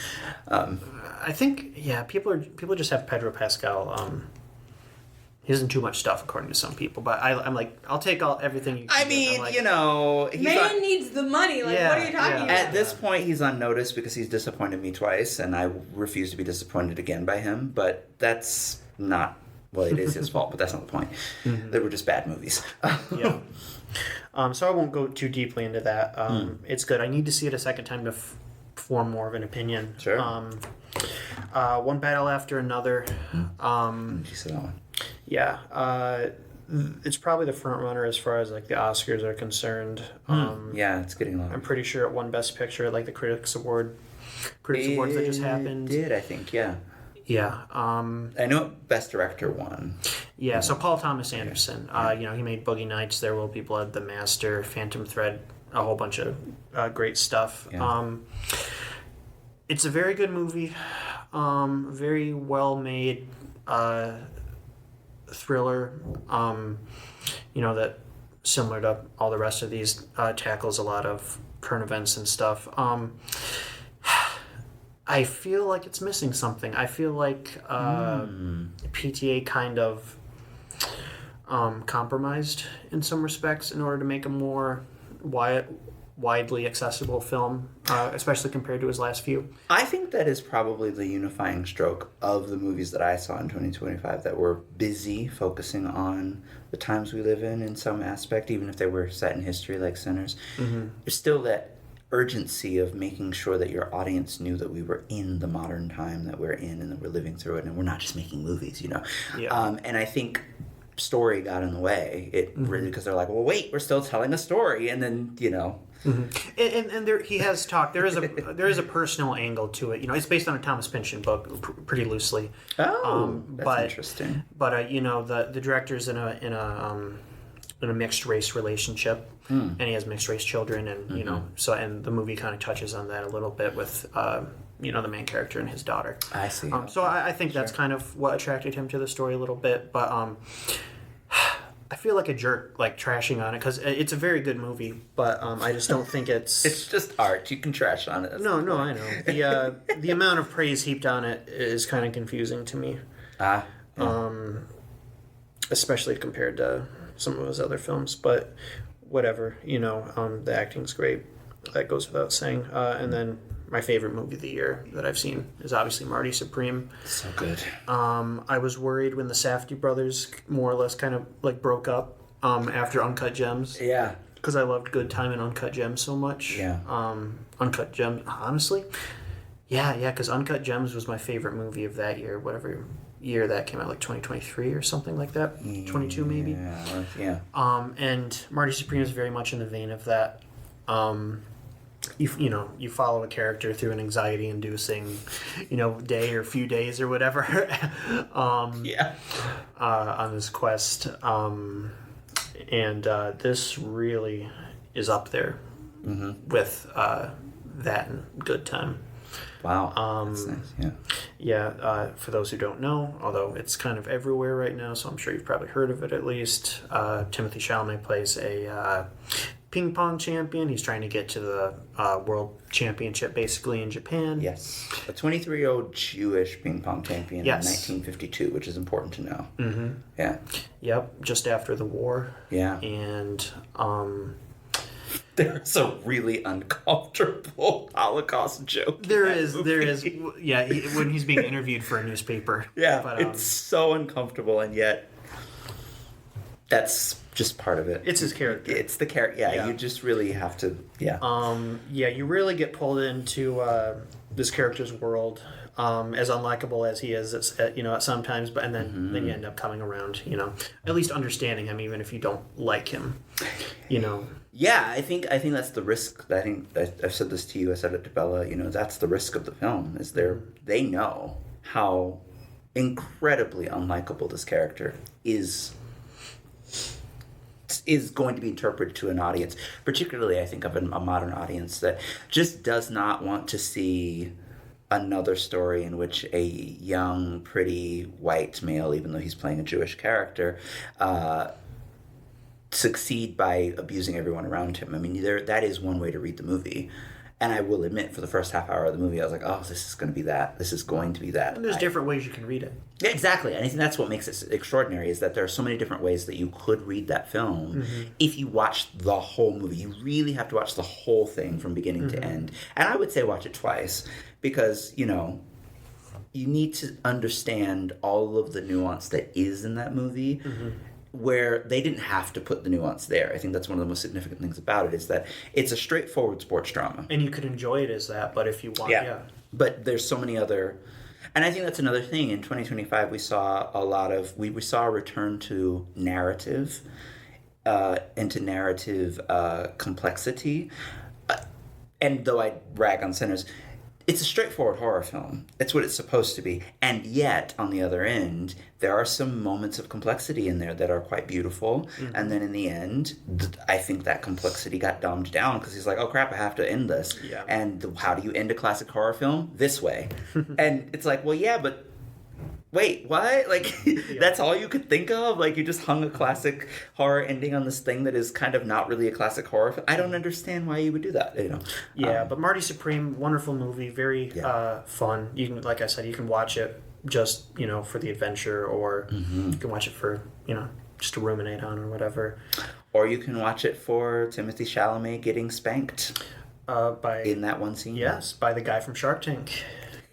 I think people just have Pedro Pascal. He isn't too much stuff according to some people, but I'm like, I'll take everything you can. I mean, man needs the money. What are you talking about? At this point, he's on notice because he's disappointed me twice, and I refuse to be disappointed again by him. But that's not. Well, it is his fault, but that's not the point. They were just bad movies. Yeah. So I won't go too deeply into that. It's good. I need to see it a second time to form more of an opinion. Sure. One Battle After Another. You said that one. Yeah. It's probably the front runner as far as the Oscars are concerned. Yeah, it's getting a lot. I'm pretty sure it won Best Picture at the Critics Awards that just happened. It did, I think, yeah. Yeah. I know Best Director won. Yeah, so Paul Thomas Anderson. He made Boogie Nights, There Will Be Blood, The Master, Phantom Thread, a whole bunch of great stuff. Yeah. It's a very good movie. Very well made thriller. That similar to all the rest of these tackles a lot of current events and stuff. I feel like it's missing something. I feel like PTA kind of compromised in some respects in order to make a more widely accessible film, especially compared to his last few. I think that is probably the unifying stroke of the movies that I saw in 2025 that were busy focusing on the times we live in some aspect, even if they were set in history like Sinners. There's still that urgency of making sure that your audience knew that we were in the modern time that we're in and that we're living through it and we're not just making movies, Yeah. And I think story got in the way. It really, because they're like, well, wait, we're still telling a story, and then And there, he has talked. There is a personal angle to it. It's based on a Thomas Pynchon book, pretty loosely. Oh, that's interesting. But the director's in a in a mixed race relationship, and he has mixed race children, and you know, so and the movie kind of touches on that a little bit with you know, the main character and his daughter. I see. So I think that's kind of what attracted him to the story a little bit, but I feel like a jerk, like trashing on it, because it's a very good movie, but I just don't think it's... It's just art. You can trash on it. No, I know. The amount of praise heaped on it is kind of confusing to me. Yeah. Especially compared to some of his other films, but whatever, you know, the acting's great. That goes without saying. And then my favorite movie of the year that I've seen is obviously Marty Supreme. So good. I was worried when the Safdie brothers more or less kind of like broke up after Uncut Gems. Yeah. Because I loved Good Time and Uncut Gems so much. Yeah. Uncut Gems, honestly. Yeah, because Uncut Gems was my favorite movie of that year, whatever year that came out, like 2023 or something like that. 22 maybe. Yeah. And Marty Supreme is very much in the vein of that. You know, you follow a character through an anxiety-inducing, you know, day or few days or whatever. On this quest. And this really is up there with that and Good Time. Wow. That's nice. Yeah. For those who don't know, although it's kind of everywhere right now, so I'm sure you've probably heard of it at least. Timothée Chalamet plays a ping pong champion. He's trying to get to the world championship, basically in Japan. Yes, a 23-year-old Jewish ping pong champion in 1952, which is important to know. Mm-hmm. Yeah. Yep. Just after the war. Yeah. And there's a really uncomfortable Holocaust joke. There is. Yeah, when he's being interviewed for a newspaper. Yeah, but, it's so uncomfortable, and yet that's just part of it. It's his character. It's the character. Yeah, you just really have to. Yeah. You really get pulled into this character's world, as unlikable as he is, at sometimes, but then you end up coming around, you know, at least understanding him, even if you don't like him, you know. Yeah, I think that's the risk. I think I've said this to you. I said it to Bella. You know, that's the risk of the film. Is they know how incredibly unlikable this character is going to be interpreted to an audience, particularly I think of a modern audience that just does not want to see another story in which a young, pretty white male, even though he's playing a Jewish character, succeed by abusing everyone around him. I mean, that is one way to read the movie. And I will admit, for the first half hour of the movie, I was like, oh, this is going to be that. This is going to be that. And there's different ways you can read it. Yeah, exactly. And I think that's what makes it extraordinary, is that there are so many different ways that you could read that film if you watch the whole movie. You really have to watch the whole thing from beginning to end. And I would say watch it twice because, you know, you need to understand all of the nuance that is in that movie. Where they didn't have to put the nuance there. I think that's one of the most significant things about it, is that it's a straightforward sports drama. And you could enjoy it as that, but if you want... Yeah. But there's so many other... And I think that's another thing. In 2025, we saw a lot of... We saw a return to narrative, into narrative complexity. And though I rag on Sinners... It's a straightforward horror film. It's what it's supposed to be. And yet, on the other end, there are some moments of complexity in there that are quite beautiful. And then in the end, I think that complexity got dumbed down because he's like, oh crap, I have to end this. Yeah. And how do you end a classic horror film? This way. And it's like, well, yeah, but wait, what? Like, that's all you could think of? Like, you just hung a classic horror ending on this thing that is kind of not really a classic horror film? I don't understand why you would do that, you know? Yeah, but Marty Supreme, wonderful movie, very fun. You can, like I said, you can watch it just, you know, for the adventure, or you can watch it for, you know, just to ruminate on or whatever. Or you can watch it for Timothée Chalamet getting spanked in that one scene. Yes, by the guy from Shark Tank.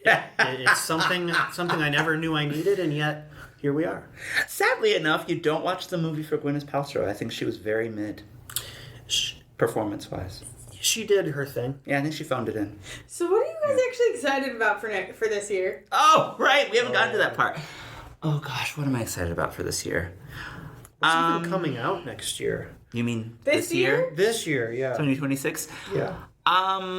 It's something I never knew I needed, and yet here we are. Sadly enough, you don't watch the movie for Gwyneth Paltrow. I think she was very mid, performance-wise. She did her thing. Yeah, I think she phoned it in. So what are you guys actually excited about for this year? Oh, right. We haven't gotten to that part. Oh, gosh. What am I excited about for this year? What's even coming out next year? You mean this year? This year, yeah. 2026? Yeah. All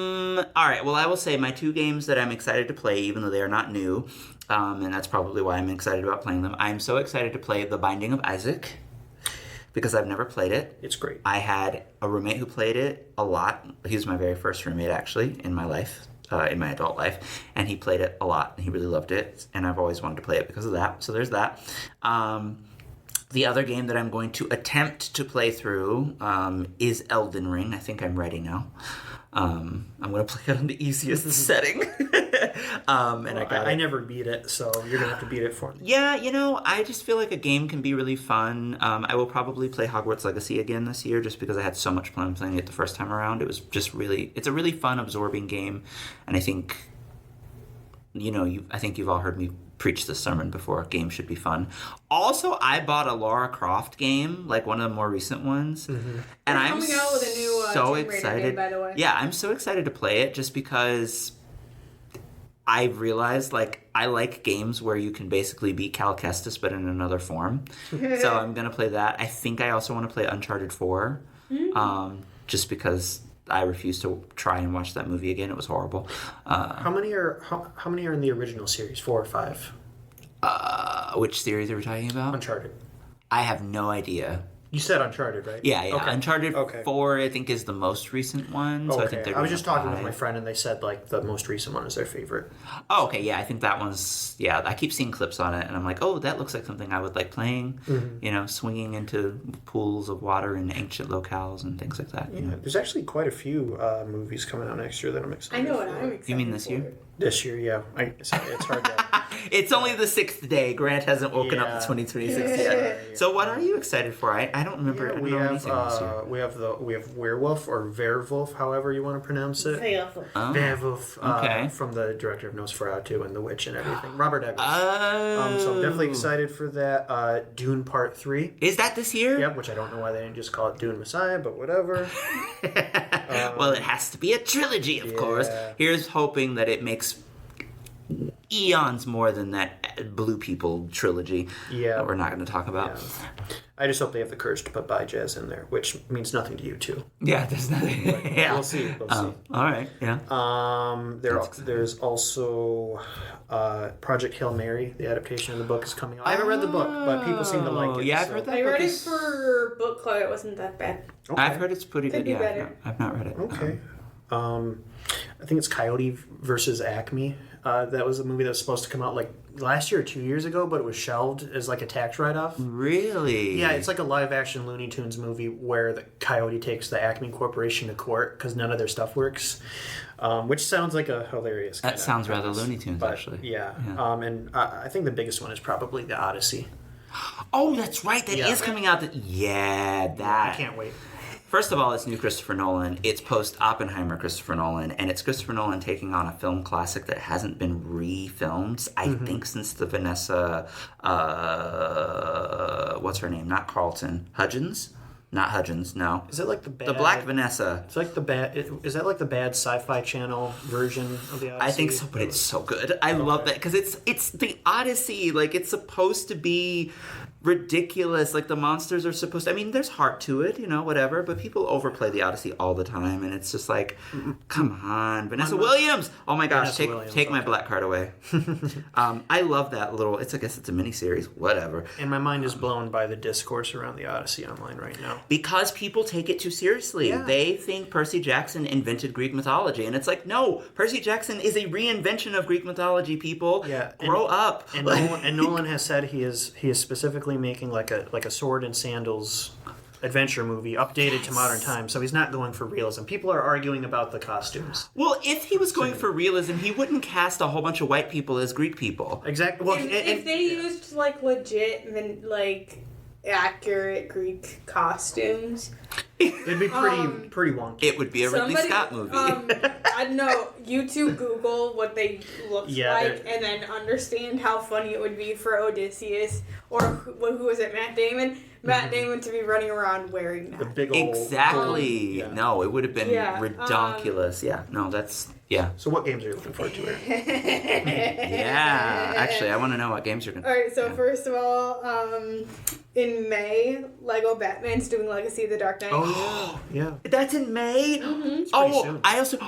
right. Well, I will say my two games that I'm excited to play, even though they are not new, and that's probably why I'm excited about playing them. I'm so excited to play The Binding of Isaac. because I've never played it. It's great. I had a roommate who played it a lot. He was my very first roommate, actually, in my life, in my adult life. And he played it a lot, and he really loved it. And I've always wanted to play it because of that. So there's that. The other game that I'm going to attempt to play through is Elden Ring. I think I'm ready now. I'm going to play it on the easiest setting. I never beat it, so you're going to have to beat it for me. Yeah, I just feel like a game can be really fun. I will probably play Hogwarts Legacy again this year just because I had so much fun playing it the first time around. It was just it's a really fun, absorbing game. And I think, I think you've all heard me preach this sermon before. Games should be fun. Also, I bought a Lara Croft game, like one of the more recent ones. Mm-hmm. And I'm coming out with a new so Tomb Raider excited. game, by the way. Yeah, I'm so excited to play it just because I've realized, I like games where you can basically be Cal Kestis, but in another form. So I'm going to play that. I think I also want to play Uncharted 4, just because I refuse to try and watch that movie again. It was horrible. How many are in the original series? 4 or 5? Which series are we talking about? Uncharted. I have no idea. You said Uncharted, right? Yeah. Okay. Uncharted Okay. 4, I think, is the most recent one. So I think I was just talking with my friend, and they said the most recent one is their favorite. Oh, okay. Yeah, I think that one's. Yeah, I keep seeing clips on it, and I'm like, oh, that looks like something I would like playing. Mm-hmm. Swinging into pools of water in ancient locales and things like that. Yeah, there's actually quite a few movies coming out next year that I'm excited. I know what for. I'm excited. You mean this for. year? This year, yeah. It's hard to. It's only the 6th day. Grant hasn't woken up in 2026 yet. So what are you excited for? I don't remember. Yeah, I don't know anything this year. Oh. we have Werewolf or Werewolf, however you want to pronounce it. Oh. Werewolf, Okay. From the director of Nosferatu and The Witch and everything, Robert Eggers. Oh. So I'm definitely excited for that. Dune Part 3. Is that this year? Yep, which I don't know why they didn't just call it Dune Messiah, but whatever. Well, it has to be a trilogy, of course. Here's hoping that it makes eons more than that Blue People trilogy that we're not going to talk about. Yeah. I just hope they have the courage to put By Jazz in there, which means nothing to you too. Yeah, there's nothing. Yeah. We'll see. All right. Yeah. There's also Project Hail Mary. The adaptation of the book is coming out. I haven't read the book, but people seem to like it. Yeah, I've heard that. I read it for book club. It wasn't that bad. Okay. I've heard it's pretty Could good. be Yeah, better. I've not read it. Okay. I think it's Coyote versus Acme. That was a movie that was supposed to come out last year or 2 years ago, but it was shelved as a tax write-off. Really? Yeah, it's like a live-action Looney Tunes movie where the Coyote takes the Acme Corporation to court because none of their stuff works, which sounds like a hilarious. That sounds rather Looney Tunes, actually. Yeah. And I think the biggest one is probably The Odyssey. Oh, that's right. That is coming out. I can't wait. First of all, it's new Christopher Nolan. It's post-Oppenheimer Christopher Nolan, and it's Christopher Nolan taking on a film classic that hasn't been re-filmed, I think, since the Vanessa, what's her name? Not Carlton. Hudgens? Not Hudgens, no. Is it like the bad... The Black Vanessa. It's like the bad... Is that like the bad Sci-Fi Channel version of the Odyssey? I think so, but it's so good. I love that, because it's the Odyssey. It's supposed to be ridiculous. The monsters are supposed to... I mean, there's heart to it, whatever, but people overplay the Odyssey all the time, and it's just come on. Vanessa Williams! Oh my gosh, take my black card away. I love that little... I guess it's a miniseries, whatever. And my mind is blown by the discourse around the Odyssey online right now. Because people take it too seriously. Yeah. They think Percy Jackson invented Greek mythology, and it's no, Percy Jackson is a reinvention of Greek mythology, people. Yeah. Grow up. And Nolan has said he is specifically making like a sword and sandals adventure movie updated to modern times, so he's not going for realism. People are arguing about the costumes. Well, if he was going for realism, he wouldn't cast a whole bunch of white people as Greek people. Exactly. Well, if they used legit and accurate Greek costumes, it'd be pretty wonky. It would be a Ridley Scott movie. I don't know. You two Google what they look like, and then understand how funny it would be for Odysseus or who was it? Matt Damon. Matt Damon to be running around wearing that. The big old exactly. No, it would have been ridiculous. So what games are you looking forward to? Yeah, actually, I want to know what games you're going to... All right, so first of all, in May, Lego Batman's doing Legacy of the Dark Knight. Oh, yeah. That's in May? Pretty soon. I also...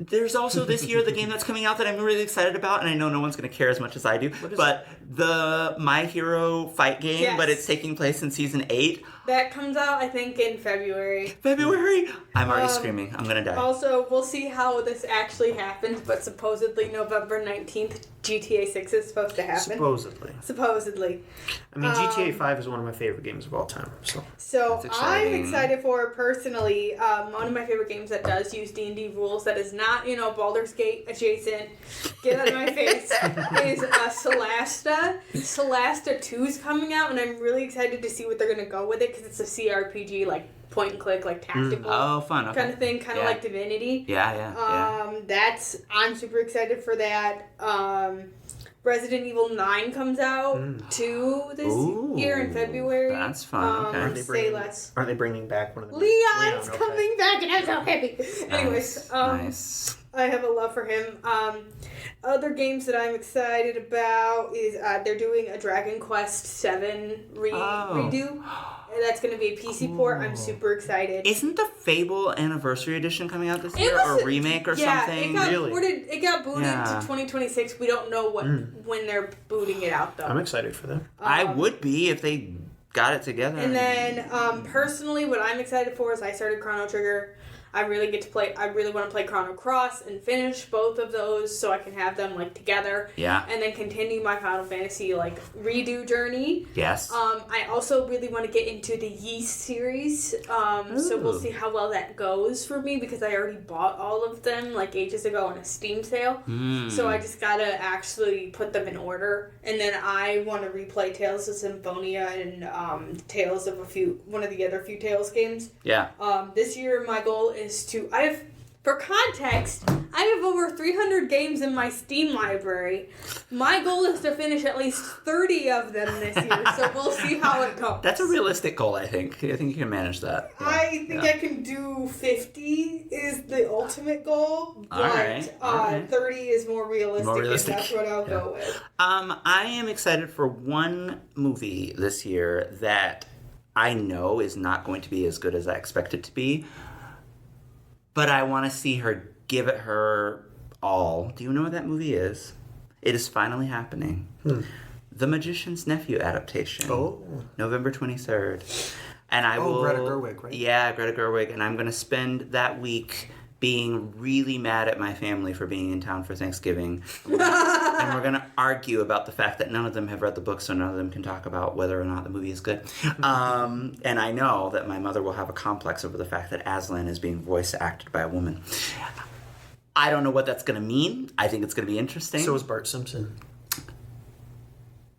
There's also this year the game that's coming out that I'm really excited about, and I know no one's going to care as much as I do, but the My Hero fight game, but it's taking place in season 8. That comes out, I think, in February. February? I'm already screaming. I'm gonna die. Also, we'll see how this actually happens, but supposedly November 19th, GTA 6 is supposed to happen. Supposedly. I mean, GTA 5 is one of my favorite games of all time. So I'm excited for, personally, one of my favorite games that does use D&D rules that is not, Baldur's Gate adjacent. Get out of my face. Is Solasta. Solasta 2 is coming out, and I'm really excited to see what they're going to go with it, because it's a CRPG, like, point and click, like tactical fun. Okay. kind of thing, kind of like Divinity. Yeah. I'm super excited for that. Resident Evil 9 comes out too this year in February. That's fun. Okay. Aren't they bringing back one of the Leon's coming back, and I'm so happy. Anyways, nice. I have a love for him. Other games that I'm excited about is they're doing a Dragon Quest VII redo. That's going to be a PC port. I'm super excited. Isn't the Fable Anniversary Edition coming out this year? Or a remake or something? It got booted to 2026. We don't know when they're booting it out, though. I'm excited for them. I would be if they got it together. And then, personally, what I'm excited for is I started Chrono Trigger. I really want to play Chrono Cross and finish both of those so I can have them, like, together. Yeah. And then continue my Final Fantasy, like, redo journey. Yes. I also really want to get into the Yeast series. So we'll see how well that goes for me, because I already bought all of them, like, ages ago on a Steam sale. So I just gotta actually put them in order. And then I want to replay Tales of Symphonia and Tales of one of the other few Tales games. Yeah. This year, my goal is for context, I have over 300 games in my Steam library. My goal is to finish at least 30 of them this year, so we'll see how it goes. That's a realistic goal, I think. I think you can manage that. Yeah. I think I can do 50 is the ultimate goal, but All right. 30 is more realistic, and that's what I'll go with. I am excited for one movie this year that I know is not going to be as good as I expect it to be, but I want to see her give it her all. Do you know what that movie is? It is finally happening. The Magician's Nephew adaptation. November 23rd. And I will... Greta Gerwig, right? Yeah, Greta Gerwig. And I'm going to spend that week being really mad at my family for being in town for Thanksgiving. And we're going to argue about the fact that none of them have read the book, so none of them can talk about whether or not the movie is good. And I know that my mother will have a complex over the fact that Aslan is being voice acted by a woman. I don't know what that's going to mean. I think it's going to be interesting. So is Bart Simpson.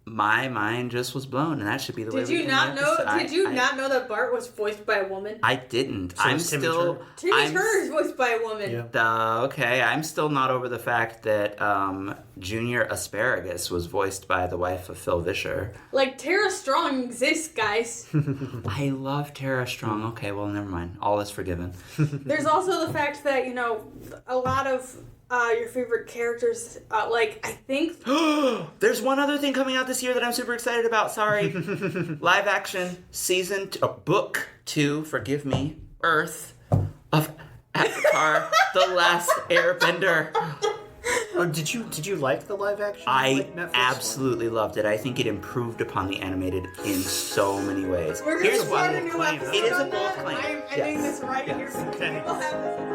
My mind just was blown, and that should be the way we Did you not know that Bart was voiced by a woman? I didn't. So I'm Timmy still... Timmy Turner is voiced by a woman. Yeah. Okay, I'm still not over the fact that Junior Asparagus was voiced by the wife of Phil Vischer. Like, Tara Strong exists, guys. I love Tara Strong. Okay, well, never mind. All is forgiven. There's also the fact that, a lot of... your favorite characters, I think... There's one other thing coming out this year that I'm super excited about. Sorry. Live action book 2, forgive me, Earth of Avatar, The Last Airbender. Oh, did you like the live action? I absolutely loved it. I think it improved upon the animated in so many ways. We're going to start a new episode. It is a bold claim. I'm ending this right here. Okay. We'll have this.